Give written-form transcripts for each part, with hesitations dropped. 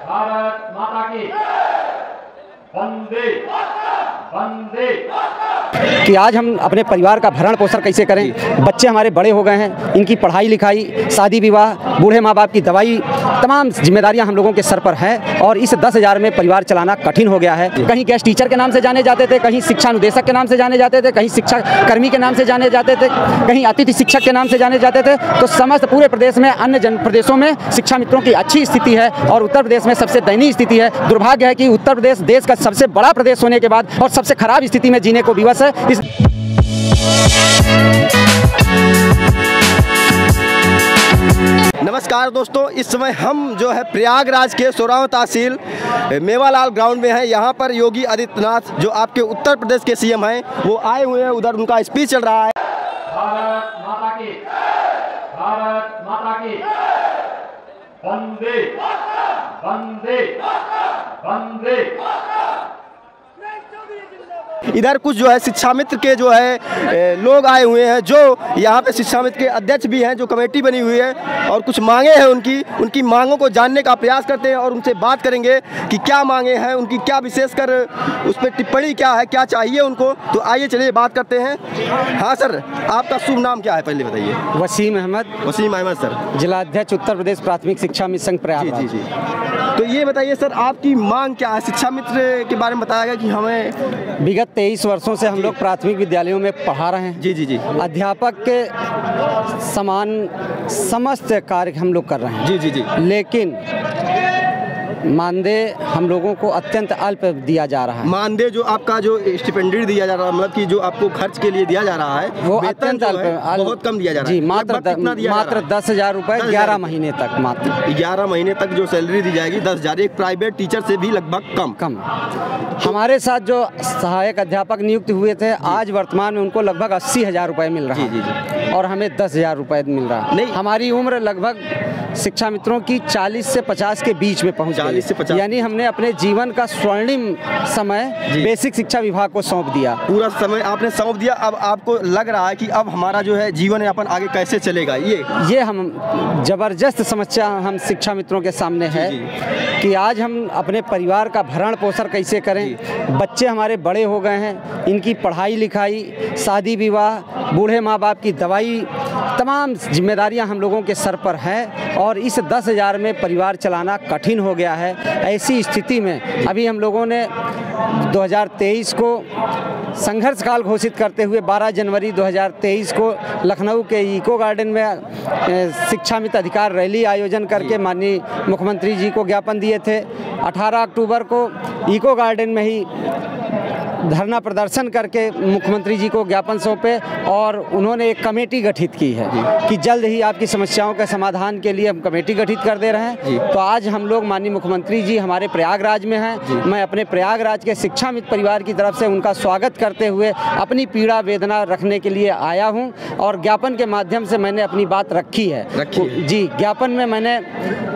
भारत माता की वंदे वंदे। कि आज हम अपने परिवार का भरण पोषण कैसे करें। बच्चे हमारे बड़े हो गए हैं, इनकी पढ़ाई लिखाई, शादी विवाह, बूढ़े माँ बाप की दवाई, तमाम जिम्मेदारियां हम लोगों के सर पर हैं और इस 10,000 में परिवार चलाना कठिन हो गया है। कहीं गेस्ट टीचर के नाम से जाने जाते थे, कहीं शिक्षा अनुदेशक के नाम से जाने जाते थे, कहीं शिक्षा कर्मी के नाम से जाने जाते थे, कहीं अतिथि शिक्षक के नाम से जाने जाते थे। तो समस्त पूरे प्रदेश में, अन्य प्रदेशों में शिक्षा मित्रों की अच्छी स्थिति है और उत्तर प्रदेश में सबसे दयनीय स्थिति है। दुर्भाग्य है कि उत्तर प्रदेश देश का सबसे बड़ा प्रदेश होने के बाद और सबसे खराब स्थिति में जीने को विवश है। नमस्कार दोस्तों, इस समय हम जो है प्रयागराज के सोराव तहसील मेवालाल ग्राउंड में हैं। यहाँ पर योगी आदित्यनाथ जो आपके उत्तर प्रदेश के सीएम हैं वो आए हुए हैं। उधर उनका स्पीच चल रहा है। भारत माता की वंदे वंदे वंदे। इधर कुछ जो है शिक्षा मित्र के जो है लोग आए हुए हैं, जो यहाँ पे शिक्षा मित्र के अध्यक्ष भी हैं, जो कमेटी बनी हुई है और कुछ मांगे हैं उनकी मांगों को जानने का प्रयास करते हैं और उनसे बात करेंगे कि क्या मांगे हैं उनकी, क्या विशेषकर उस पर टिप्पणी क्या है, क्या चाहिए उनको। तो आइए चलिए बात करते हैं। हाँ सर, आपका शुभ नाम क्या है पहले बताइए। वसीम अहमद सर, जिलाध्यक्ष उत्तर प्रदेश प्राथमिक शिक्षा मिशन प्रयागराज। जी। तो ये बताइए सर, आपकी मांग क्या है। शिक्षा मित्र के बारे में बताया गया कि हमें विगत 23 वर्षों से हम लोग प्राथमिक विद्यालयों में पढ़ा रहे हैं। जी। अध्यापक के समान समस्त कार्य हम लोग कर रहे हैं। जी। लेकिन मानदेय हम लोगों को अत्यंत अल्प दिया जा रहा है। मानदेय जो आपका जो स्टिपेंडी दिया जा रहा है, मतलब कि जो आपको खर्च के लिए दिया जा रहा है, वो अत्यंत अल्प, बहुत कम दिया जा रहा है। जी, मात्र 10,000 रुपये 11 महीने तक। मात्र 11 महीने तक जो सैलरी दी जाएगी 10,000, एक प्राइवेट टीचर से भी लगभग कम। हमारे साथ जो सहायक अध्यापक नियुक्त हुए थे, आज वर्तमान में उनको लगभग 80,000 रुपये मिल रहा है। जी। और हमें 10,000 रुपये मिल रहा है। नहीं, हमारी उम्र लगभग शिक्षा मित्रों की 40 से 50 के बीच में पहुंच गई। 40 से 50, यानी हमने अपने जीवन का स्वर्णिम समय बेसिक शिक्षा विभाग को सौंप दिया। पूरा समय आपने सौंप दिया। अब आपको लग रहा है कि अब हमारा जो है जीवन यापन आगे कैसे चलेगा। ये हम जबरदस्त समस्या हम शिक्षा मित्रों के सामने है कि आज हम अपने परिवार का भरण पोषण कैसे करें। बच्चे हमारे बड़े हो गए हैं, इनकी पढ़ाई लिखाई, शादी विवाह, बूढ़े माँ बाप की दवाई, तमाम जिम्मेदारियां हम लोगों के सर पर हैं और इस 10,000 में परिवार चलाना कठिन हो गया है। ऐसी स्थिति में अभी हम लोगों ने 2023 को संघर्ष काल घोषित करते हुए 12 जनवरी 2023 को लखनऊ के इको गार्डन में शिक्षा मित्र अधिकार रैली आयोजन करके माननीय मुख्यमंत्री जी को ज्ञापन दिए थे। 18 अक्टूबर को इको गार्डन में ही धरना प्रदर्शन करके मुख्यमंत्री जी को ज्ञापन सौंपे और उन्होंने एक कमेटी गठित की है कि जल्द ही आपकी समस्याओं के समाधान के लिए हम कमेटी गठित कर दे रहे हैं। तो आज हम लोग माननीय मुख्यमंत्री जी हमारे प्रयागराज में हैं। मैं अपने प्रयागराज के शिक्षा मित्र परिवार की तरफ से उनका स्वागत करते हुए अपनी पीड़ा वेदना रखने के लिए आया हूं और ज्ञापन के माध्यम से मैंने अपनी बात रखी है। जी, ज्ञापन में मैंने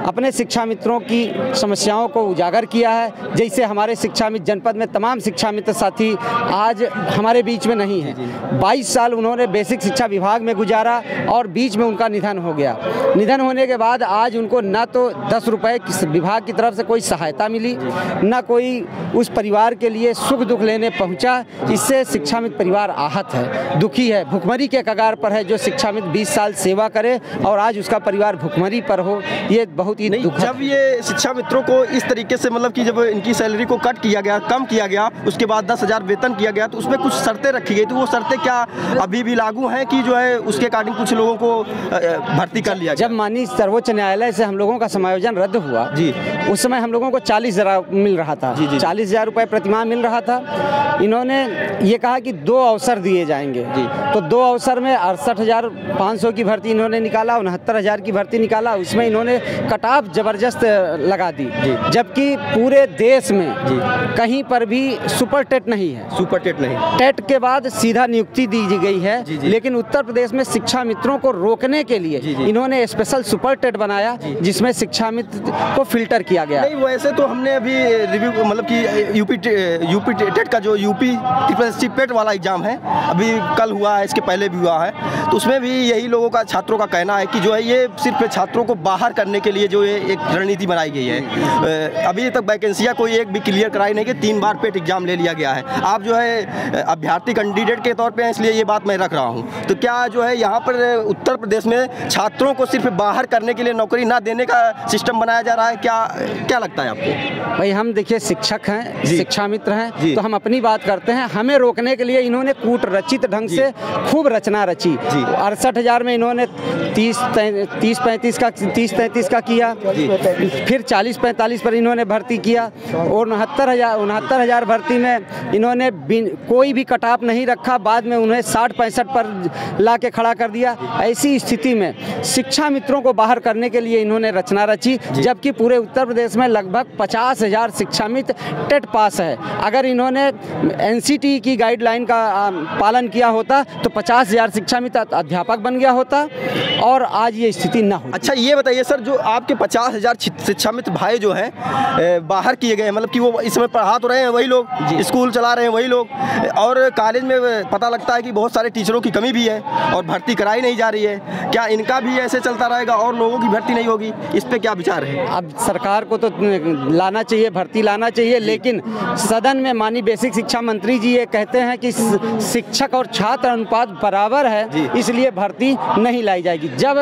अपने शिक्षा मित्रों की समस्याओं को उजागर किया है। जैसे हमारे शिक्षा मित्र जनपद में तमाम शिक्षा मित्र साथी आज हमारे बीच में नहीं है। 22 साल उन्होंने बेसिक शिक्षा विभाग में गुजारा और बीच में उनका निधन हो गया। निधन होने के बाद आज उनको न तो 10 रुपये विभाग की तरफ से कोई सहायता मिली, न कोई उस परिवार के लिए सुख दुख लेने पहुंचा। इससे शिक्षा मित्र परिवार आहत है, दुखी है, भुखमरी के कगार पर है। जो शिक्षा मित्र 20 साल सेवा करे और आज उसका परिवार भुखमरी पर हो, ये बहुत ही दुखद। जब ये शिक्षा मित्रों को इस तरीके से, मतलब कि जब इनकी सैलरी को कट किया गया, कम किया गया, उसके बाद 10,000 वेतन किया गया, तो उसमें कुछ शर्तें रखी गई। तो वो शर्तें क्या अभी भी लागू हैं कि जो है उसके अकॉर्डिंग कुछ लोगों को भर्ती कर लिया गया? जब माननीय सर्वोच्च न्यायालय से हम लोगों का समायोजन रद्द हुआ जी, उस समय हम लोगों को 40,000 मिल रहा था। 40,000 रुपये प्रतिमाह मिल रहा था। इन्होंने ये कहा कि 2 अवसर दिए जाएंगे जी। तो 2 अवसर में 68,500 की भर्ती इन्होंने निकाला, 69,000 की भर्ती निकाला। उसमें इन्होंने कट ऑफ जबरदस्त लगा दी, जबकि पूरे देश में कहीं पर भी सुपर टेट नहीं है, सुपर टेट नहीं, टेट के बाद सीधा नियुक्ति दी गई है। जी, जी। लेकिन उत्तर प्रदेश में शिक्षा मित्रों को रोकने के लिए जी, जी। इन्होंने स्पेशल सुपर टेट बनाया, जिसमें शिक्षा मित्र को फिल्टर किया गया। नहीं वैसे तो हमने अभी रिव्यू मतलब कि यूपी टेट का जो यूपी ट्रिपल पेट वाला एग्जाम है अभी कल हुआ है, इसके पहले भी हुआ है, तो उसमें भी यही लोगों का छात्रों का कहना है कि जो है ये सिर्फ छात्रों को बाहर करने के लिए जो है एक रणनीति बनाई गई है। अभी तक वैकेंसियाँ कोई एक भी क्लियर कराई नहीं कि 3 बार पेट एग्जाम ले लिया गया है। आप जो है अभ्यर्थी कैंडिडेट के तौर पे हैं, इसलिए ये बात मैं रख रहा हूँ। तो क्या जो है यहाँ पर उत्तर प्रदेश में छात्रों को सिर्फ बाहर करने के लिए नौकरी ना देने का सिस्टम बनाया जा रहा है, क्या लगता है आपको? भाई हम देखिए शिक्षक हैं, शिक्षा मित्र हैं, जी। तो हम अपनी बात करते हैं। हमें रोकने के लिए इन्होंने कूट रचित ढंग से खूब रचना रची। 68,000 में इन्होंने 30-35 का किया, फिर 40-45 पर इन्होंने भर्ती किया, और 69,000 भर्ती में इन्होंने कोई भी कटाप नहीं रखा। बाद में उन्हें 60-65 पर ला के खड़ा कर दिया। ऐसी स्थिति में शिक्षा मित्रों को बाहर करने के लिए इन्होंने रचना रची, जबकि पूरे उत्तर प्रदेश में लगभग 50,000 शिक्षा मित्र टेट पास है। अगर इन्होंने एनसीटी की गाइडलाइन का पालन किया होता तो 50,000 शिक्षा मित्र अध्यापक बन गया होता और आज ये स्थिति ना हो। अच्छा ये बताइए सर, जो आपके 50,000 शिक्षा मित्र भाई जो हैं बाहर किए गए हैं, मतलब कि वो इस समय पढ़ा तो रहे हैं वही लोग, स्कूल चला रहे हैं वही लोग, और कॉलेज में पता लगता है कि बहुत सारे टीचरों की कमी भी है और भर्ती कराई नहीं जा रही है। क्या इनका भी ऐसे चलता रहेगा और लोगों की भर्ती नहीं होगी? इस पे क्या विचार है? अब सरकार को तो लाना चाहिए, भर्ती लाना चाहिए, लेकिन सदन में माननीय बेसिक शिक्षा मंत्री जी ये कहते हैं कि शिक्षक और छात्र अनुपात बराबर है, इसलिए भर्ती नहीं लाई जाएगी। जब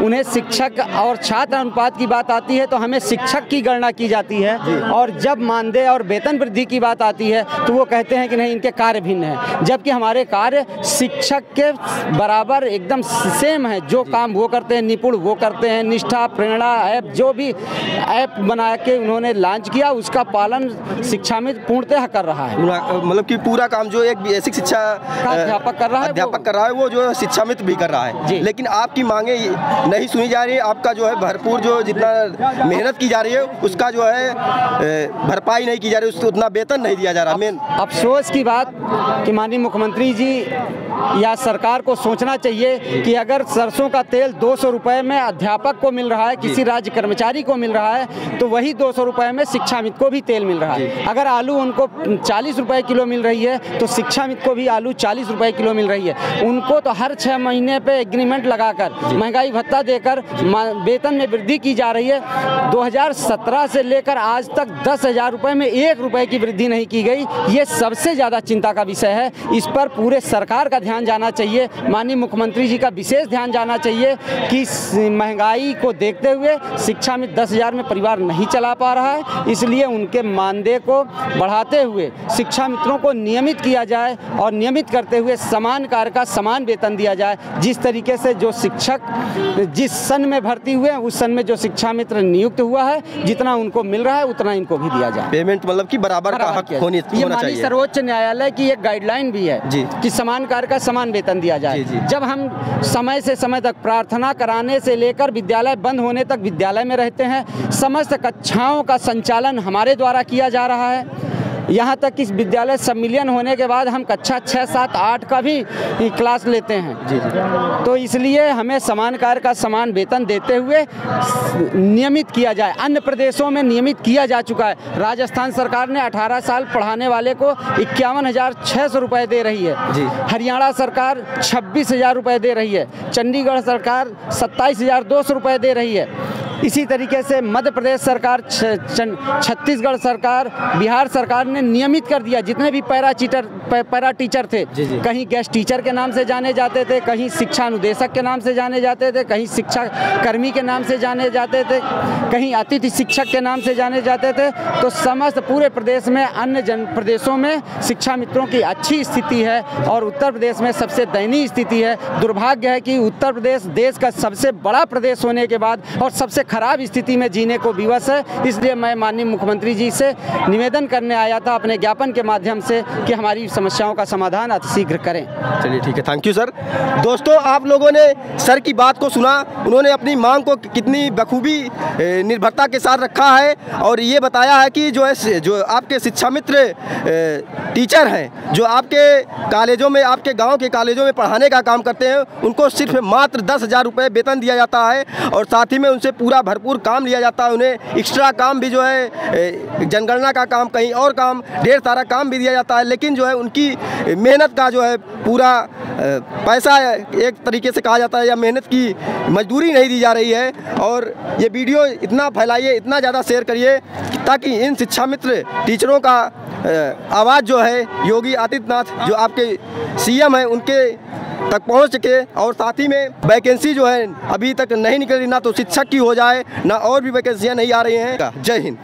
उन्हें शिक्षक और छात्र अनुपात की बात आती है तो हमें शिक्षक की गणना की जाती है, और जब मानदेय और वेतन वृद्धि की बात आती है तो वो कहते हैं कि नहीं इनके कार्य भिन्न हैं, जबकि हमारे कार्य शिक्षक के बराबर एकदम सेम है। जो काम वो करते हैं, निपुण वो करते हैं। निष्ठा, प्रेरणा ऐप, जो भी ऐप बना के उन्होंने लॉन्च किया उसका पालन शिक्षा में पूर्णतः कर रहा है। मतलब कि पूरा काम जो एक बेसिक शिक्षा अध्यापक कर रहा है, वो जो शिक्षा मित्र भी कर रहा है। लेकिन आपकी मांगे नहीं सुनी जा रही है, आपका जो है भरपूर जो जितना मेहनत की जा रही है उसका जो है भरपाई नहीं की जा रही, उसको उतना वेतन नहीं दिया जा रहा। मेन अफसोस की बात कि माननीय मुख्यमंत्री जी या सरकार को सोचना चाहिए कि अगर सरसों का तेल 200 रुपए में अध्यापक को मिल रहा है, किसी राज्य कर्मचारी को मिल रहा है, तो वही 200 रुपए में शिक्षा मित्र को भी तेल मिल रहा है। अगर आलू उनको 40 रुपए किलो मिल रही है तो शिक्षा मित्र को भी आलू 40 रुपए किलो मिल रही है। उनको तो हर 6 महीने पे एग्रीमेंट लगाकर महंगाई भत्ता देकर वेतन में वृद्धि की जा रही है। 2017 से लेकर आज तक 10,000 रुपए में 1 रुपए की वृद्धि नहीं की गई। ये सबसे ज़्यादा चिंता का विषय है। इस पर पूरे सरकार का ध्यान जाना चाहिए, माननीय मुख्यमंत्री जी का विशेष ध्यान जाना चाहिए कि महंगाई को देखते हुए शिक्षा में 10,000 में परिवार नहीं चला पा रहा है, इसलिए उनके मानदेय को बढ़ाते हुए शिक्षा मित्रों को नियमित किया जाए और नियमित करते हुए समान कार्य का समान वेतन दिया जाए। जिस तरीके से जो शिक्षक जिस सन में भर्ती हुए हैं उस सन में जो शिक्षा मित्र नियुक्त हुआ है, जितना उनको मिल रहा है उतना इनको भी दिया जाए। पेमेंट मतलब कि बराबर का हक होना चाहिए। सर्वोच्च न्यायालय की एक गाइडलाइन भी है कि समान कार्य का समान वेतन दिया जाए। जब हम समय से समय तक प्रार्थना कराने से लेकर विद्यालय बंद होने तक विद्यालय में रहते हैं, समस्त कक्षाओं का संचालन हमारे द्वारा किया जा रहा है। यहाँ तक कि विद्यालय सम्मिलन होने के बाद हम कक्षा 6, 7, 8 का भी क्लास लेते हैं। तो इसलिए हमें समान कार्य का समान वेतन देते हुए नियमित किया जाए। अन्य प्रदेशों में नियमित किया जा चुका है। राजस्थान सरकार ने 18 साल पढ़ाने वाले को 51,600 रुपये दे रही है। हरियाणा सरकार 26,000 रुपये दे रही है। चंडीगढ़ सरकार 27,200 रुपये दे रही है। इसी तरीके से मध्य प्रदेश सरकार, छत्तीसगढ़ सरकार, बिहार सरकार ने नियमित कर दिया। जितने भी पैरा टीचर थे, कहीं गेस्ट टीचर के नाम से जाने जाते थे, कहीं शिक्षा अनुदेशक के नाम से जाने जाते थे, कहीं शिक्षा कर्मी के नाम से जाने जाते थे, कहीं अतिथि शिक्षक के नाम से जाने जाते थे। तो समस्त पूरे प्रदेश में अन्य प्रदेशों में शिक्षा मित्रों की अच्छी स्थिति है और उत्तर प्रदेश में सबसे दयनीय स्थिति है। दुर्भाग्य है कि उत्तर प्रदेश देश का सबसे बड़ा प्रदेश होने के बाद और सबसे खराब स्थिति में जीने को विवश है। इसलिए मैं माननीय मुख्यमंत्री जी से निवेदन करने आया था अपने ज्ञापन के माध्यम से कि हमारी समस्याओं का समाधान अतिशीघ्र करें। चलिए ठीक है, थैंक यू सर। दोस्तों, आप लोगों ने सर की बात को सुना, उन्होंने अपनी मांग को कितनी बखूबी निर्भरता के साथ रखा है और ये बताया है कि जो है जो आपके शिक्षा मित्र टीचर हैं, जो आपके कॉलेजों में, आपके गांव के कॉलेजों में पढ़ाने का काम करते हैं, उनको सिर्फ मात्र 10,000 रुपये वेतन दिया जाता है और साथ ही में उनसे पूरा भरपूर काम लिया जाता है। उन्हें एक्स्ट्रा काम भी जो है जनगणना का काम, कहीं और काम, ढेर सारा काम भी दिया जाता है, लेकिन जो है उनकी मेहनत का जो है पूरा पैसा एक तरीके से कहा जाता है या मेहनत की मजदूरी नहीं दी जा रही है। और ये वीडियो इतना फैलाइए, इतना ज़्यादा शेयर करिए ताकि इन शिक्षा मित्र टीचरों का आवाज़ जो है योगी आदित्यनाथ जो आपके सीएम हैं उनके तक पहुंच सके और साथ ही में वैकेंसी जो है अभी तक नहीं निकल रही, ना तो शिक्षक की हो जाए ना और भी वैकेंसियां नहीं आ रही हैं। जय हिंद।